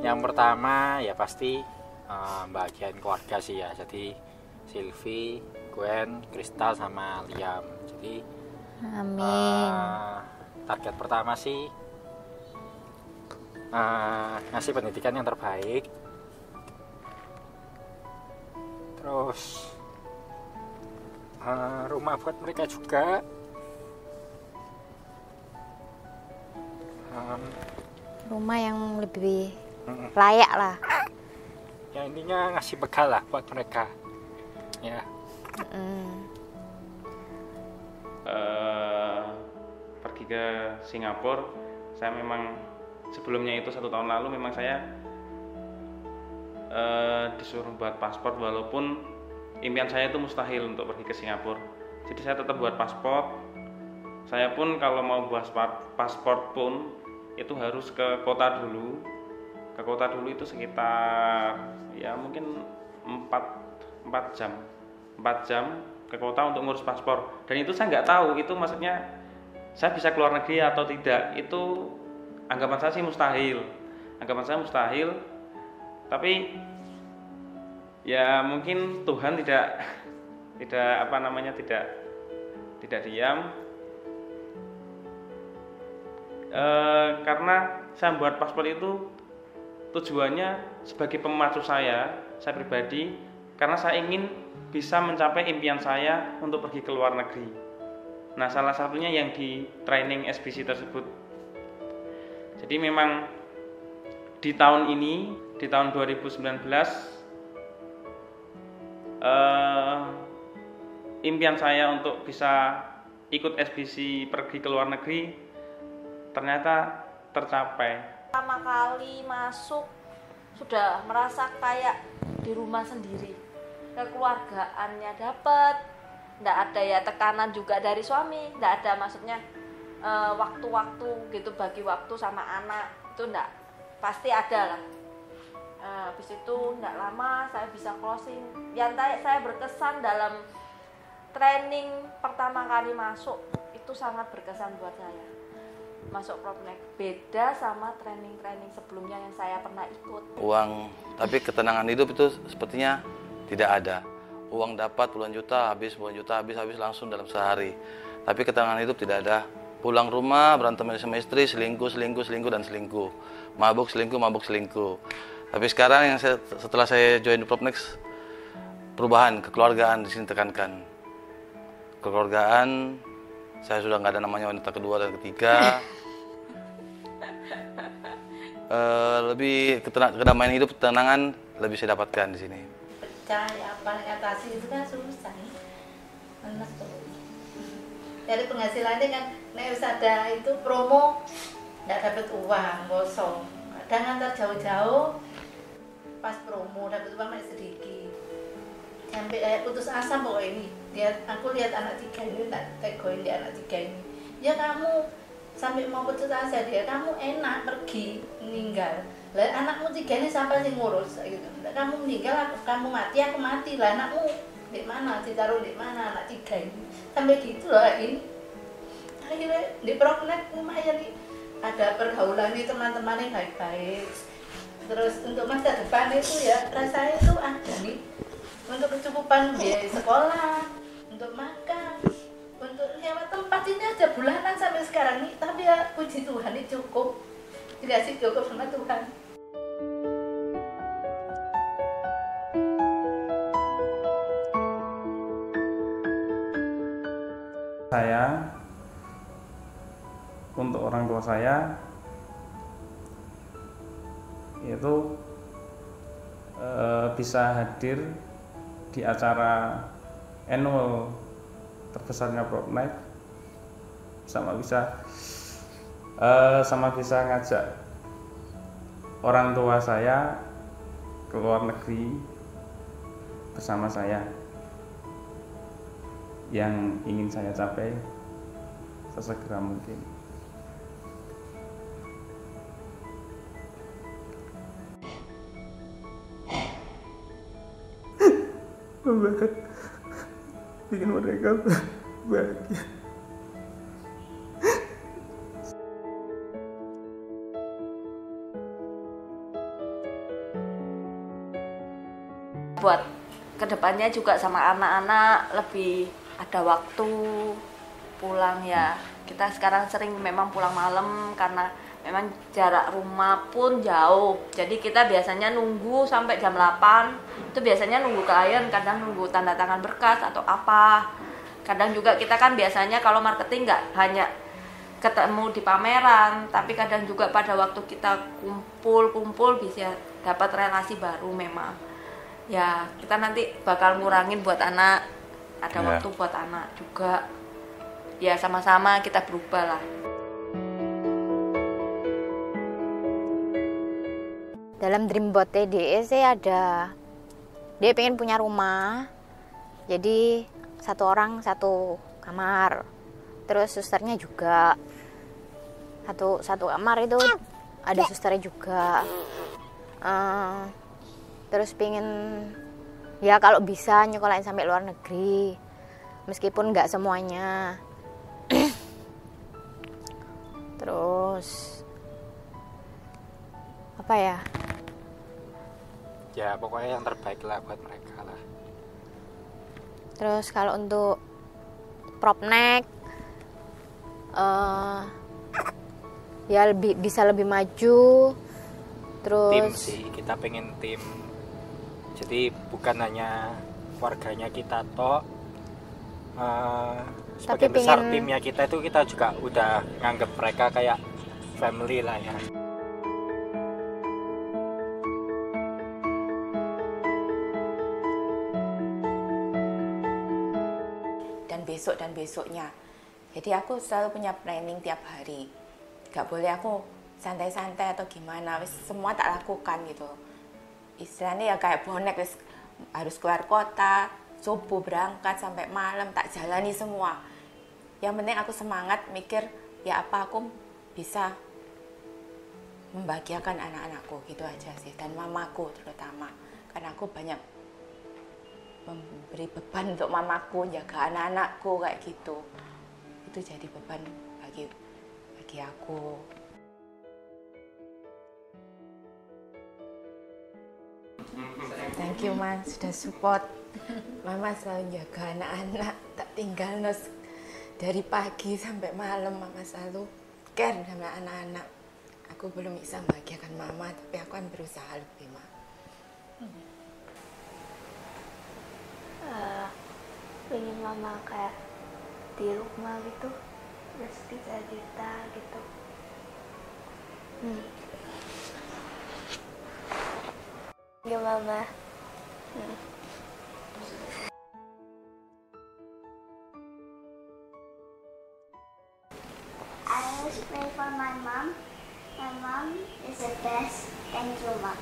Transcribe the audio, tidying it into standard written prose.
Yang pertama ya pasti bagian keluarga sih ya. Jadi Sylvie, Gwen, Kristal sama Liam. Jadi Amin. target pertama sih ngasih pendidikan yang terbaik. Terus rumah buat mereka juga. Rumah yang lebih layak lah. Ya intinya ngasih bekal lah buat mereka. Ya. Pergi ke Singapura, saya memang sebelumnya itu 1 tahun lalu memang saya disuruh buat paspor, walaupun impian saya itu mustahil untuk pergi ke Singapura. Jadi saya tetap buat paspor. Saya pun kalau mau buat paspor pun itu harus ke kota dulu. Ke kota dulu itu sekitar ya mungkin 4 jam. 4 jam ke kota untuk ngurus paspor. Dan itu saya nggak tahu itu maksudnya saya bisa keluar negeri atau tidak. Itu anggapan saya sih mustahil. Anggapan saya mustahil. Tapi ya mungkin Tuhan tidak diam. Karena saya buat paspor itu tujuannya sebagai pemacu saya pribadi, karena saya ingin bisa mencapai impian saya untuk pergi ke luar negeri. Nah, salah satunya yang di training SBC tersebut. Jadi memang di tahun ini, di tahun 2019, impian saya untuk bisa ikut SBC pergi ke luar negeri ternyata tercapai. Pertama kali masuk sudah merasa kayak di rumah sendiri, kekeluargaannya dapat, nggak ada ya tekanan juga dari suami, nggak ada maksudnya waktu-waktu gitu, bagi waktu sama anak itu nggak, pasti ada lah. Habis itu nggak lama saya bisa closing. Yang saya berkesan dalam training pertama kali masuk itu sangat berkesan buat saya. Masuk Propnex beda sama training-training sebelumnya yang saya pernah ikut. Uang, tapi ketenangan hidup itu sepertinya tidak ada. Uang dapat puluhan juta, habis langsung dalam sehari. Tapi ketenangan hidup tidak ada. Pulang rumah, berantem sama istri, selingkuh, dan selingkuh. Mabuk, selingkuh. Tapi sekarang setelah saya join Propnex, perubahan, kekeluargaan di sini tekankan. Kekeluargaan, saya sudah nggak ada namanya wanita kedua dan ketiga. Lebih kedamaian hidup, ketenangan lebih saya dapatkan di sini. Pecah ya, apa atasi itu kan susah. Mana tuh? Dari penghasilannya kan, nek ada itu promo, nggak dapat uang, kosong. Kadang antar jauh-jauh, pas promo dapat uang sedikit. Sampai kayak putus asa pokoknya ini. Aku lihat anak 3 ini, tak tegoin di anak 3 ini. Ya kamu sampai mau putus asa dia, kamu enak pergi meninggal. Lah anakmu 3 ini siapa sih ngurus gitu. Kamu meninggal, kamu mati, aku mati. Lah anakmu di mana? Ditaruh di mana anak 3 ini? Sampai gitu loh ini. Akhirnya di Propnex lumayan nih. Ada pergaulan nih, teman-temannya baik-baik. Terus untuk masa depan itu ya rasanya itu ada nih. Untuk kecukupan biaya sekolah, untuk makan, untuk nyewa tempat ini aja bulanan sampai sekarang nih. Tapi ya puji Tuhan ini cukup, dikasih cukup sama Tuhan. Saya untuk orang tua saya itu bisa hadir di acara annual terbesarnya Propnex, sama bisa ngajak orang tua saya ke luar negeri bersama saya. Yang ingin saya capai sesegera mungkin. Bikin mereka bahagia. buat kedepannya juga sama anak-anak lebih ada waktu pulang ya. Kita sekarang sering memang pulang malam karena memang jarak rumah pun jauh. Jadi kita biasanya nunggu sampai jam 8. Itu biasanya nunggu klien, kadang nunggu tanda tangan berkas atau apa. Kadang juga kita kan biasanya kalau marketing nggak hanya ketemu di pameran, tapi kadang juga pada waktu kita kumpul bisa dapat relasi baru memang. Ya, kita nanti bakal ngurangin buat anak, ada waktu buat anak juga. Ya, sama-sama kita berubah lah. Dalam dream board TDE sih ada, dia pengen punya rumah, jadi 1 orang 1 kamar, terus susternya juga satu kamar itu ada susternya juga. Terus pengen ya kalau bisa nyekolahin sampai luar negeri, meskipun nggak semuanya. Terus apa ya? Ya pokoknya yang terbaik lah buat mereka lah. Terus kalau untuk prop neck ya bisa lebih maju. Terus Tim sih, kita pengen tim. Jadi bukan hanya warganya kita toh, sebagian besar timnya kita itu kita juga udah nganggep mereka kayak family lah ya. Dan besok dan besoknya. Jadi aku selalu punya planning tiap hari. Gak boleh aku santai-santai atau gimana, semua tak lakukan gitu. Istilahnya ya kayak bonek, harus keluar kota, subuh berangkat sampai malam, tak jalani semua. Yang penting aku semangat mikir, ya apa aku bisa membahagiakan anak-anakku, gitu aja sih. Dan mamaku terutama, karena aku banyak memberi beban untuk mamaku, jaga anak-anakku kayak gitu. Itu jadi beban bagi aku. Thank you Mas, sudah support. Mama selalu jaga anak-anak, tak tinggal dari pagi sampai malam. Mama selalu care sama anak-anak. Aku belum bisa membahagiakan Mama, tapi aku akan berusaha lebih, Ma. Pengen Mama kayak di rumah gitu, terus cerita gitu. Ya Mama. I always pray for my mom. My mom is the best. Thank you, Mom.